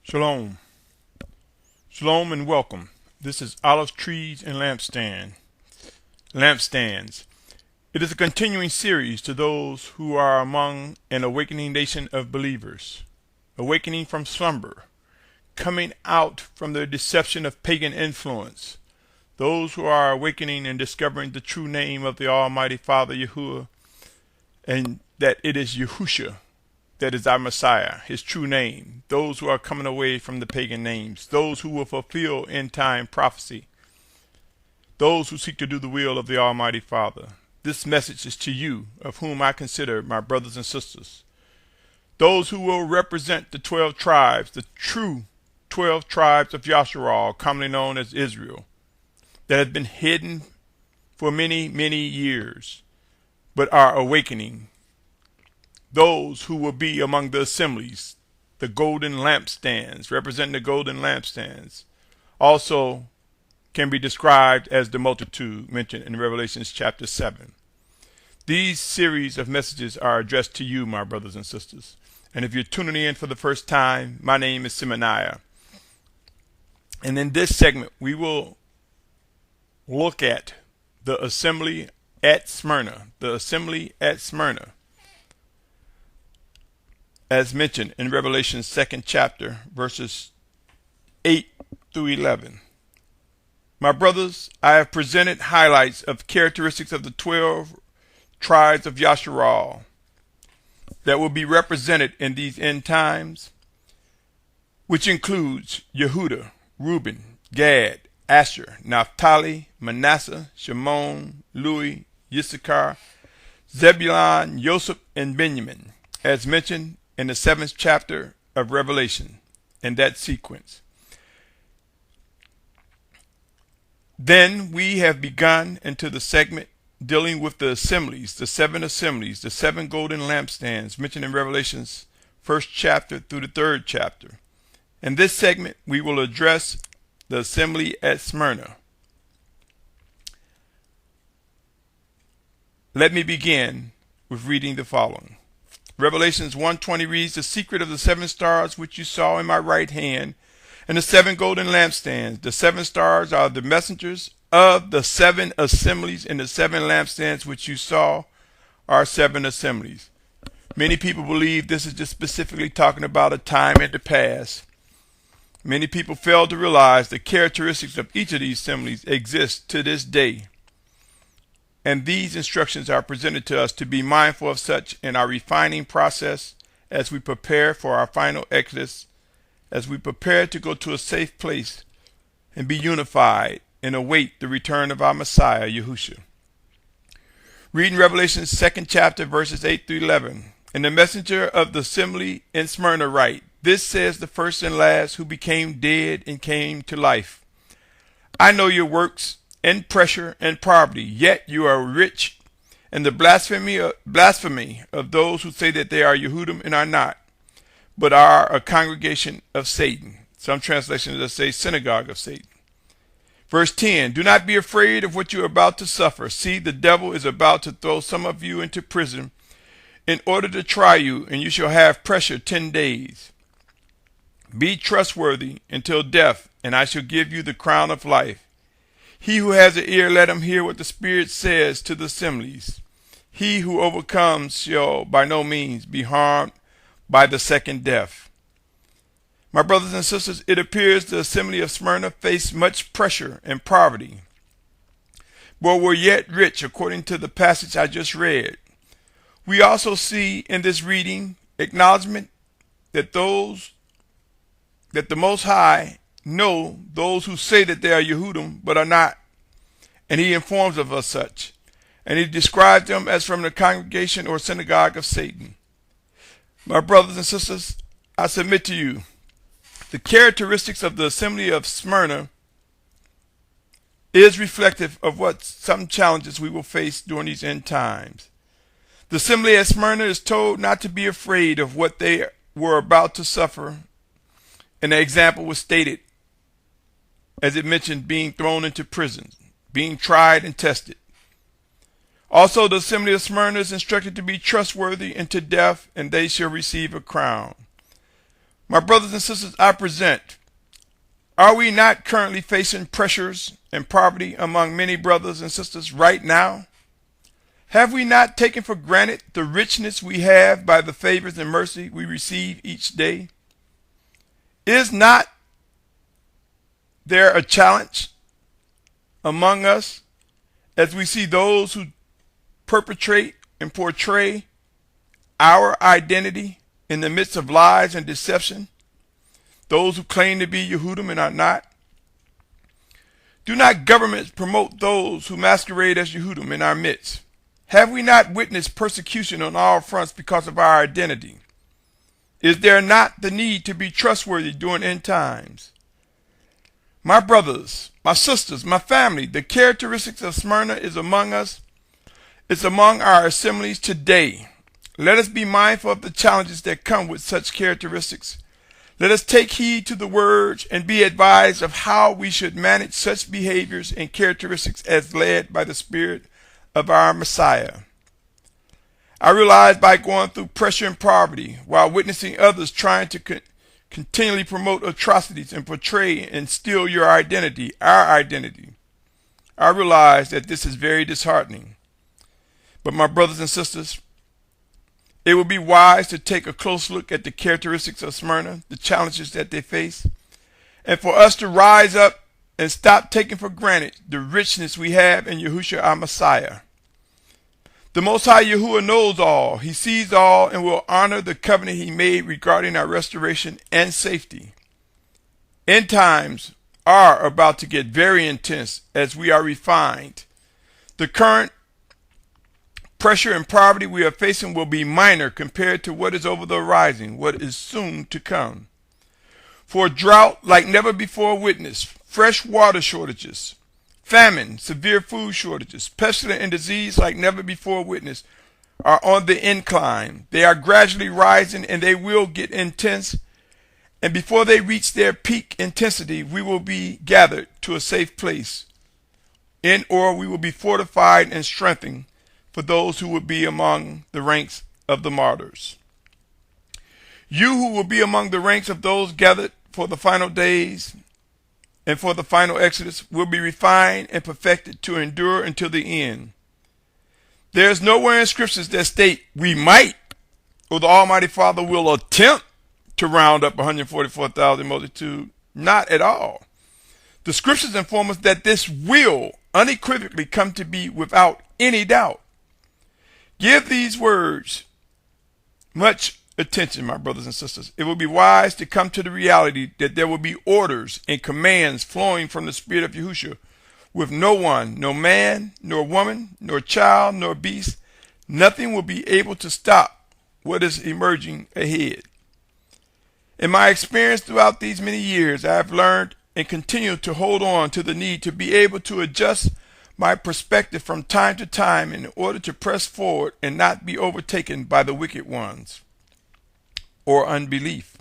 Shalom. Shalom and welcome. This is Olive Trees and Lampstands. It is a continuing series to those who are among an awakening nation of believers, awakening from slumber, coming out from the deception of pagan influence, those who are awakening and discovering the true name of the Almighty Father Yahuwah, and that it is Yahusha that is our Messiah, his true name, those who are coming away from the pagan names, those who will fulfill end-time prophecy, those who seek to do the will of the Almighty Father. This message is to you, of whom I consider my brothers and sisters, those who will represent the 12 tribes, the true 12 tribes of Yahusha, commonly known as Israel, that have been hidden for many, many years, but are awakening. Those who will be among the assemblies, the golden lampstands, representing the golden lampstands, also can be described as the multitude mentioned in Revelation chapter 7. These series of messages are addressed to you, my brothers and sisters. And if you're tuning in for the first time, my name is Symmanayah. And in this segment, we will look at the assembly at Smyrna, as mentioned in Revelation 2nd chapter, verses 8 through 11. My brothers, I have presented highlights of characteristics of the 12 tribes of Yahusha that will be represented in these end times, which includes Yehuda, Reuben, Gad, Asher, Naphtali, Manasseh, Shimon, Lewi, Issachar, Zebulun, Joseph, and Benjamin, as mentioned in the 7th chapter of Revelation, in that sequence. Then we have begun into the segment dealing with the assemblies, the 7 assemblies, the 7 golden lampstands mentioned in Revelation's 1st chapter through the 3rd chapter. In this segment, we will address the assembly at Smyrna. Let me begin with reading the following. Revelations 1:20 reads, "The secret of the 7 stars which you saw in my right hand, and the 7 golden lampstands. The 7 stars are the messengers of the 7 assemblies, and the 7 lampstands which you saw are 7 assemblies." Many people believe this is just specifically talking about a time in the past. Many people fail to realize the characteristics of each of these assemblies exist to this day. And these instructions are presented to us to be mindful of such in our refining process as we prepare for our final exodus, as we prepare to go to a safe place and be unified and await the return of our Messiah, Yahusha. Reading Revelation 2nd chapter, verses 8 through 11. "And the messenger of the assembly in Smyrna write, This says the first and last who became dead and came to life. I know your works and pressure and poverty, yet you are rich, and the blasphemy of those who say that they are Yehudim and are not, but are a congregation of Satan." Some translations say synagogue of Satan. Verse 10, "Do not be afraid of what you are about to suffer. See, the devil is about to throw some of you into prison in order to try you, and you shall have pressure 10 days. Be trustworthy until death, and I shall give you the crown of life. He who has an ear, let him hear what the Spirit says to the assemblies. He who overcomes shall by no means be harmed by the second death." My brothers and sisters, it appears the assembly of Smyrna faced much pressure and poverty, but were yet rich according to the passage I just read. We also see in this reading acknowledgement that the Most High know those who say that they are Yehudim but are not, and he informs of us such, and he describes them as from the congregation or synagogue of Satan. My brothers and sisters, I submit to you the characteristics of the assembly of Smyrna is reflective of what some challenges we will face during these end times. The assembly at Smyrna is told not to be afraid of what they were about to suffer, and the example was stated, as it mentioned, being thrown into prison, being tried and tested. Also, the assembly of Smyrna is instructed to be trustworthy unto death, and they shall receive a crown. My brothers and sisters, I present. Are we not currently facing pressures and poverty among many brothers and sisters right now? Have we not taken for granted the richness we have by the favors and mercy we receive each day? Is not there a challenge among us as we see those who perpetrate and portray our identity in the midst of lies and deception? Those who claim to be Yehudim and are not? Do not governments promote those who masquerade as Yehudim in our midst? Have we not witnessed persecution on all fronts because of our identity? Is there not the need to be trustworthy during end times? My brothers, my sisters, my family, the characteristics of Smyrna is among us. It's among our assemblies today. Let us be mindful of the challenges that come with such characteristics. Let us take heed to the words and be advised of how we should manage such behaviors and characteristics as led by the Spirit of our Messiah. I realize by going through pressure and poverty while witnessing others trying to continually promote atrocities and portray and steal your identity, our identity, I realize that this is very disheartening. But my brothers and sisters, it would be wise to take a close look at the characteristics of Smyrna, the challenges that they face, and for us to rise up and stop taking for granted the richness we have in Yahusha our Messiah. The Most High Yahuwah knows all, He sees all, and will honor the covenant He made regarding our restoration and safety. End times are about to get very intense as we are refined. The current pressure and poverty we are facing will be minor compared to what is over the horizon, what is soon to come. For a drought like never before witnessed, fresh water shortages, famine, severe food shortages, pestilence and disease like never before witnessed are on the incline. They are gradually rising and they will get intense. And before they reach their peak intensity, we will be gathered to a safe place, or we will be fortified and strengthened for those who will be among the ranks of the martyrs. You who will be among the ranks of those gathered for the final days and for the final exodus will be refined and perfected to endure until the end. There is nowhere in scriptures that state we might or the Almighty Father will attempt to round up 144,000 multitude. Not at all. The scriptures inform us that this will unequivocally come to be without any doubt. Give these words much attention, my brothers and sisters. It will be wise to come to the reality that there will be orders and commands flowing from the Spirit of Yahusha with no one, no man, nor woman, nor child, nor beast. Nothing will be able to stop what is emerging ahead. In my experience throughout these many years, I have learned and continue to hold on to the need to be able to adjust my perspective from time to time in order to press forward and not be overtaken by the wicked ones or unbelief.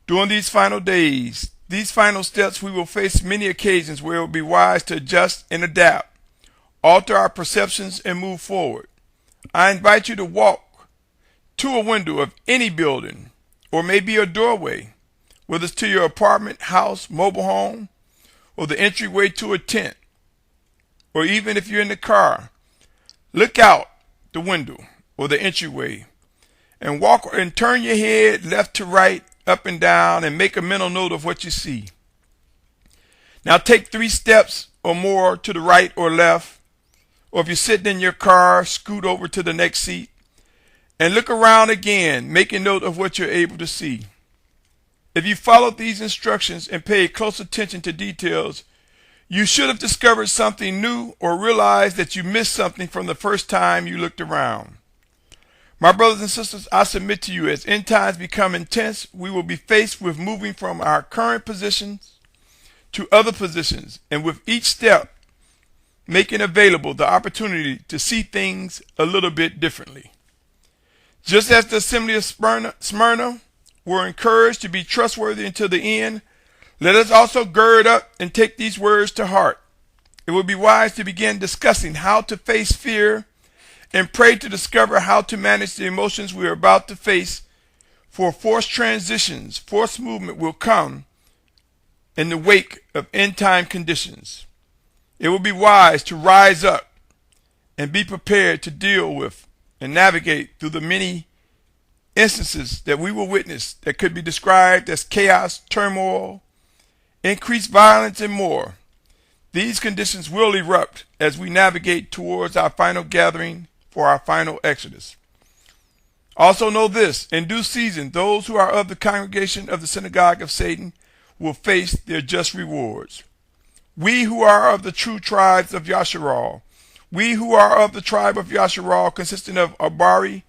During these final days, these final steps, we will face many occasions where it will be wise to adjust and adapt, alter our perceptions, and move forward. I invite you to walk to a window of any building, or maybe a doorway, whether it's to your apartment, house, mobile home, or the entryway to a tent, or even if you're in the car. Look out the window or the entryway and walk and turn your head left to right, up and down, and make a mental note of what you see. Now take 3 steps or more to the right or left, or if you're sitting in your car, scoot over to the next seat and look around again, making note of what you're able to see. If you followed these instructions and paid close attention to details, you should have discovered something new or realized that you missed something from the first time you looked around. My brothers and sisters, I submit to you, as end times become intense, we will be faced with moving from our current positions to other positions, and with each step, making available the opportunity to see things a little bit differently. Just as the Assembly of Smyrna were encouraged to be trustworthy until the end, let us also gird up and take these words to heart. It would be wise to begin discussing how to face fear and pray to discover how to manage the emotions we are about to face For forced transitions, forced movement will come in the wake of end-time conditions. It will be wise to rise up and be prepared to deal with and navigate through the many instances that we will witness that could be described as chaos, turmoil, increased violence, and more. These conditions will erupt as we navigate towards our final gathering for our final exodus. Also know this, in due season, those who are of the congregation of the synagogue of Satan will face their just rewards. We who are of the true tribes of Yasharal, we who are of the tribe of Yasharal, consisting of Abari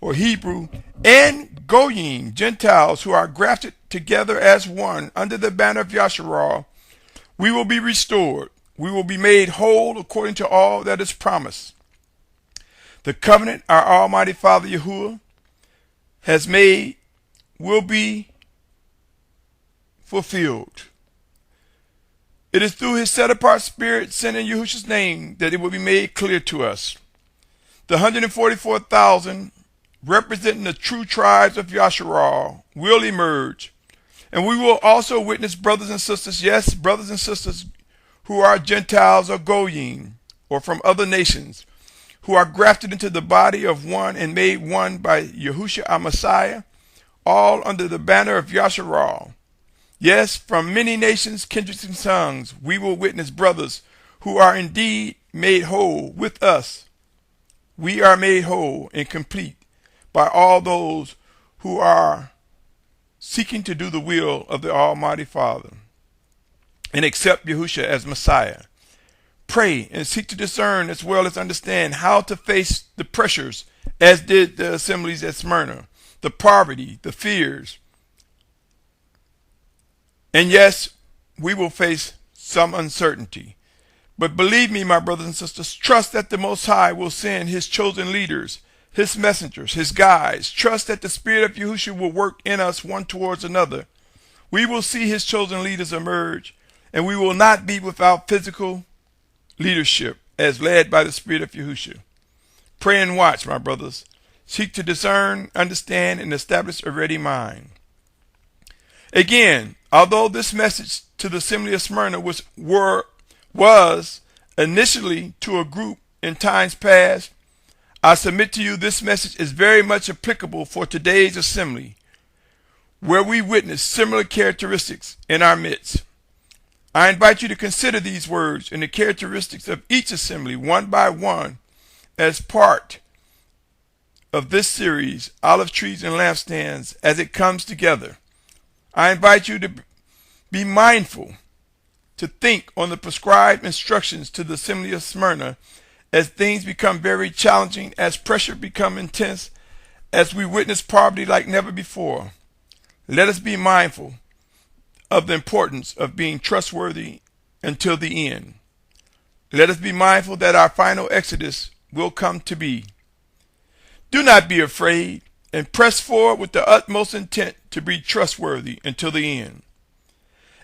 or Hebrew and Goyim, Gentiles who are grafted together as one under the banner of Yasharal, we will be restored. We will be made whole according to all that is promised. The covenant our Almighty Father Yahuwah has made will be fulfilled. It is through his set-apart spirit sent in Yahusha's name that it will be made clear to us. The 144,000 representing the true tribes of Yasharal will emerge, and we will also witness brothers and sisters, yes, brothers and sisters who are Gentiles or Goyim or from other nations, who are grafted into the body of one and made one by Yahusha our Messiah, all under the banner of Yasharal. Yes, from many nations, kindreds, and tongues, we will witness brothers who are indeed made whole with us. We are made whole and complete by all those who are seeking to do the will of the Almighty Father and accept Yahusha as Messiah. Pray and seek to discern as well as understand how to face the pressures as did the assemblies at Smyrna, the poverty, the fears. And yes, we will face some uncertainty. But believe me, my brothers and sisters, trust that the Most High will send his chosen leaders, his messengers, his guides. Trust that the Spirit of Yahusha will work in us one towards another. We will see his chosen leaders emerge, and we will not be without physical leadership as led by the Spirit of Yahusha. Pray and watch, my brothers. Seek to discern, understand, and establish a ready mind. Again, although this message to the Assembly of Smyrna was initially to a group in times past, I submit to you this message is very much applicable for today's assembly, where we witness similar characteristics in our midst. I invite you to consider these words and the characteristics of each assembly one by one as part of this series, Olive Trees and Lampstands, as it comes together. I invite you to be mindful to think on the prescribed instructions to the Assembly of Smyrna as things become very challenging, as pressure becomes intense, as we witness poverty like never before. Let us be mindful of the importance of being trustworthy until the end. Let us be mindful that our final exodus will come to be. Do not be afraid, and press forward with the utmost intent to be trustworthy until the end.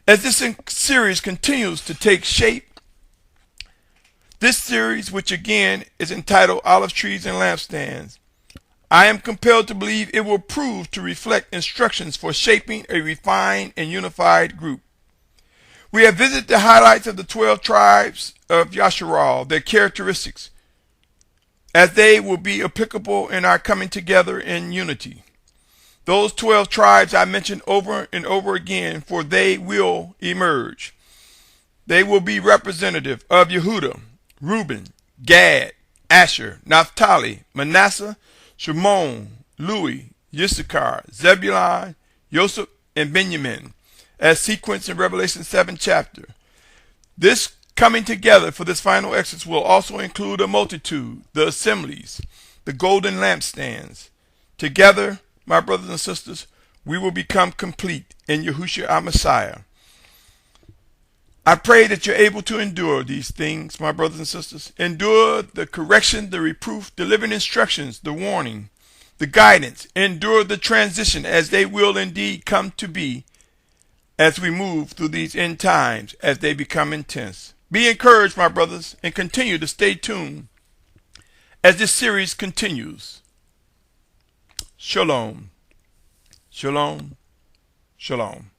As this series continues to take shape, this series, which again is entitled Olive Trees and Lampstands, I am compelled to believe it will prove to reflect instructions for shaping a refined and unified group. We have visited the highlights of the 12 tribes of Yasharal, their characteristics, as they will be applicable in our coming together in unity. Those 12 tribes I mentioned over and over again, for they will emerge. They will be representative of Yehuda, Reuben, Gad, Asher, Naphtali, Manasseh, Shimon, Lewi, Issachar, Zebulun, Joseph, and Benjamin, as sequenced in Revelation 7 chapter. This coming together for this final exodus will also include a multitude, the assemblies, the golden lampstands. Together, my brothers and sisters, we will become complete in Yahusha our Messiah. I pray that you're able to endure these things, my brothers and sisters. Endure the correction, the reproof, the living instructions, the warning, the guidance. Endure the transition, as they will indeed come to be as we move through these end times, as they become intense. Be encouraged, my brothers, and continue to stay tuned as this series continues. Shalom. Shalom. Shalom.